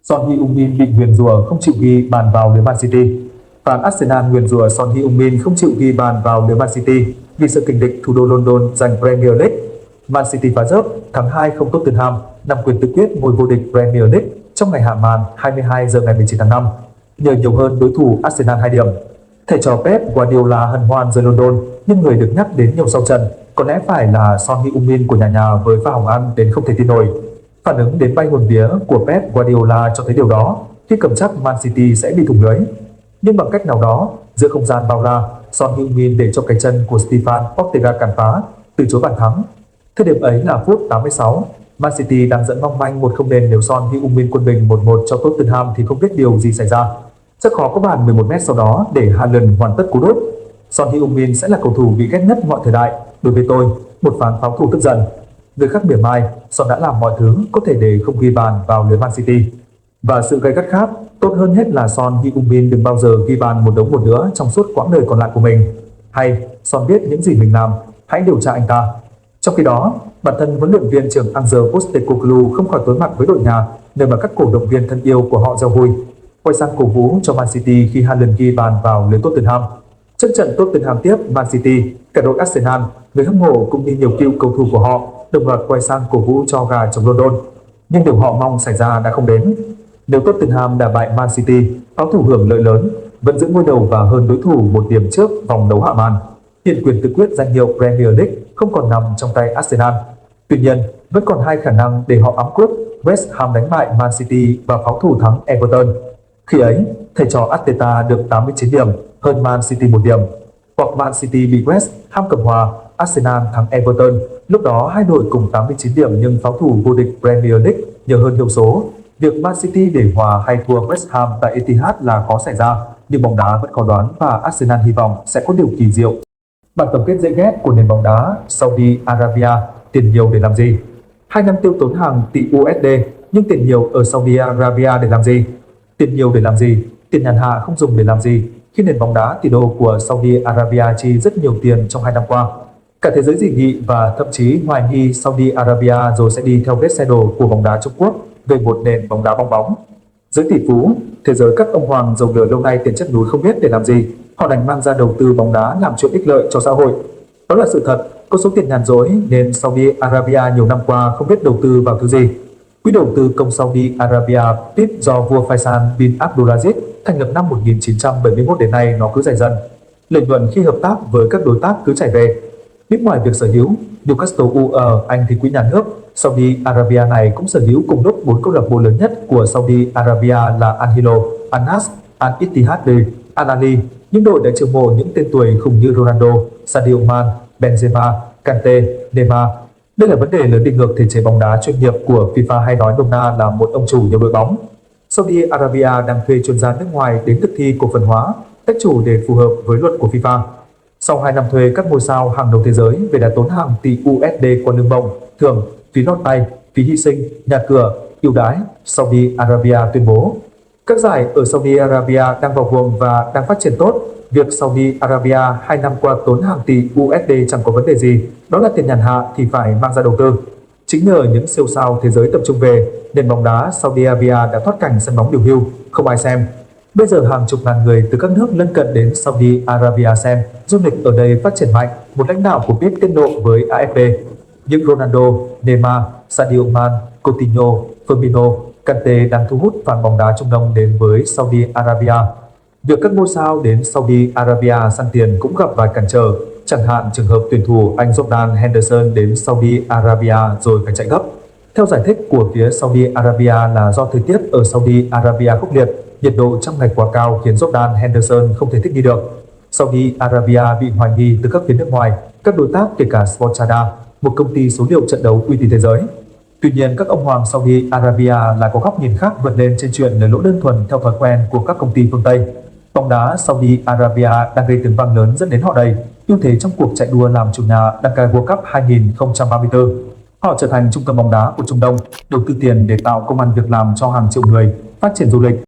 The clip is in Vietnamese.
Son Heung-min bị nguyền rủa không chịu ghi bàn vào lưới Man City. Fan Arsenal nguyền rủa Son Heung-min không chịu ghi bàn vào lưới Man City vì sự kình địch thủ đô London giành Premier League. Man City phá rớp thắng 2-0 Tottenham, nắm quyền tứ quyết ngôi vô địch Premier League trong ngày hạ màn 22 giờ ngày 19 tháng 5, nhờ nhiều hơn đối thủ Arsenal 2 điểm. Thầy trò Pep Guardiola hân hoan rời London, nhưng người được nhắc đến nhiều sau trận có lẽ phải là Son Heung-min của nhà với pha hỏng ăn đến không thể tin nổi. Phản ứng đến bay hồn vía của Pep Guardiola cho thấy điều đó khi cầm chắc Man City sẽ bị thủng lưới. Nhưng bằng cách nào đó, giữa không gian bao la, Son Heung-min để cho cái chân của Stefan Ortega cản phá, từ chối bàn thắng. Thời điểm ấy là phút 86, Man City đang dẫn mong manh 1-0 nên nếu Son Heung-min quân bình 1-1 cho Tottenham thì không biết điều gì xảy ra. Rất khó có bàn 11 mét sau đó để Haaland hoàn tất cú đúp. Son Heung-min sẽ là cầu thủ bị ghét nhất mọi thời đại. Đối với tôi, một phán pháo thủ tức giận. Người khác mỉa mai, Son đã làm mọi thứ có thể để không ghi bàn vào lưới Man City. Và sự gay gắt khác, tốt hơn hết là Son Heung-min đừng bao giờ ghi bàn một đống một nữa trong suốt quãng đời còn lại của mình. Hay, Son biết những gì mình làm, hãy điều tra anh ta. Trong khi đó, bản thân huấn luyện viên trưởng Ange Postecoglou không khỏi đối mặt với đội nhà, nơi mà các cổ động viên thân yêu của họ reo vui. Quay sang cổ vũ cho Man City khi Haaland ghi bàn vào lưới Tottenham. Trước trận Tottenham tiếp Man City, cả đội Arsenal, người hâm mộ cũng như nhiều cựu cầu thủ của họ đồng loạt quay sang cổ vũ cho gà chống London. Nhưng điều họ mong xảy ra đã không đến. Nếu Tottenham đả bại Man City, pháo thủ hưởng lợi lớn, vẫn giữ ngôi đầu và hơn đối thủ một điểm trước vòng đấu hạ màn. Hiện quyền tứ quyết danh hiệu Premier League không còn nằm trong tay Arsenal. Tuy nhiên, vẫn còn hai khả năng để họ ẵm cướp: West Ham đánh bại Man City và pháo thủ thắng Everton. Khi ấy, thầy trò Arteta được 89 điểm, hơn Man City 1 điểm. Hoặc Man City bị West Ham cầm hòa, Arsenal thắng Everton. Lúc đó hai đội cùng 89 điểm nhưng pháo thủ vô địch Premier League nhờ hơn hiệu số. Việc Man City để hòa hay thua West Ham tại Etihad là khó xảy ra, nhưng bóng đá vẫn khó đoán và Arsenal hy vọng sẽ có điều kỳ diệu. Bản tổng kết dễ ghét của nền bóng đá Saudi Arabia: tiền nhiều để làm gì? 2 năm tiêu tốn hàng tỷ USD, nhưng tiền nhiều ở Saudi Arabia để làm gì? Tiền nhiều để làm gì? Tiền nhàn hạ không dùng để làm gì? Khi nền bóng đá tỷ đô của Saudi Arabia chi rất nhiều tiền trong 2 năm qua. Cả thế giới dị nghị và thậm chí hoài nghi Saudi Arabia rồi sẽ đi theo vết xe đổ của bóng đá Trung Quốc về một nền bóng đá bong bóng. Giới tỷ phú, thế giới các ông hoàng giàu lửa lâu nay tiền chất núi không biết để làm gì, họ đành mang ra đầu tư bóng đá làm chuyện ích lợi cho xã hội. Đó là sự thật, có số tiền nhàn rỗi nên Saudi Arabia nhiều năm qua không biết đầu tư vào thứ gì. Quỹ đầu tư công Saudi Arabia PIP do vua Faisal bin Abdulaziz thành lập năm 1971 đến nay nó cứ dày dần. Lợi nhuận khi hợp tác với các đối tác cứ chảy về. Bên ngoài việc sở hữu, Newcastle U ở Anh thì quỹ nhà nước, Saudi Arabia này cũng sở hữu cùng lúc 4 câu lạc bộ lớn nhất của Saudi Arabia là Al Hilal, Al Nassr, Al Ittihad, Al Ahly. Những đội đã chiêu mộ những tên tuổi khủng như Ronaldo, Sadio Mane, Benzema, Kante, Neymar. Đây là vấn đề lớn đi ngược thể chế bóng đá chuyên nghiệp của FIFA, hay nói nôm na là một ông chủ nhiều đội bóng. Saudi Arabia đang thuê chuyên gia nước ngoài đến thực thi cổ phần hóa, tách chủ để phù hợp với luật của FIFA. Sau 2 năm thuê các ngôi sao hàng đầu thế giới về đã tốn hàng tỷ USD qua lương bổng, thưởng, phí lót tay, phí hy sinh, nhà cửa, ưu đãi, Saudi Arabia tuyên bố. Các giải ở Saudi Arabia đang vào guồng và đang phát triển tốt. Việc Saudi Arabia 2 năm qua tốn hàng tỷ USD chẳng có vấn đề gì, đó là tiền nhàn hạ thì phải mang ra đầu tư. Chính nhờ những siêu sao thế giới tập trung về, nền bóng đá Saudi Arabia đã thoát cảnh sân bóng điều hưu, không ai xem. Bây giờ hàng chục ngàn người từ các nước lân cận đến Saudi Arabia xem, du lịch ở đây phát triển mạnh, một lãnh đạo của PIP tiết lộ với AFP. Những Ronaldo, Neymar, Sadio Mane, Coutinho, Firmino, Kante đang thu hút fan bóng đá Trung Đông đến với Saudi Arabia. Việc các ngôi sao đến Saudi Arabia săn tiền cũng gặp vài cản trở, chẳng hạn trường hợp tuyển thủ Anh Jordan Henderson đến Saudi Arabia rồi phải chạy gấp. Theo giải thích của phía Saudi Arabia là do thời tiết ở Saudi Arabia khốc liệt, nhiệt độ trong ngày quá cao khiến Jordan Henderson không thể thích nghi được. Saudi Arabia bị hoài nghi từ các phía nước ngoài, các đối tác kể cả Sportchada, một công ty số liệu trận đấu uy tín thế giới. Tuy nhiên, các ông hoàng Saudi Arabia lại có góc nhìn khác vượt lên trên chuyện lời lỗ đơn thuần theo thói quen của các công ty phương Tây. Bóng đá Saudi Arabia đang gây tiếng vang lớn dẫn đến họ đầy ưu thế trong cuộc chạy đua làm chủ nhà đăng cai World Cup 2034. Họ trở thành trung tâm bóng đá của Trung Đông, đầu tư tiền để tạo công ăn việc làm cho hàng triệu người, phát triển du lịch,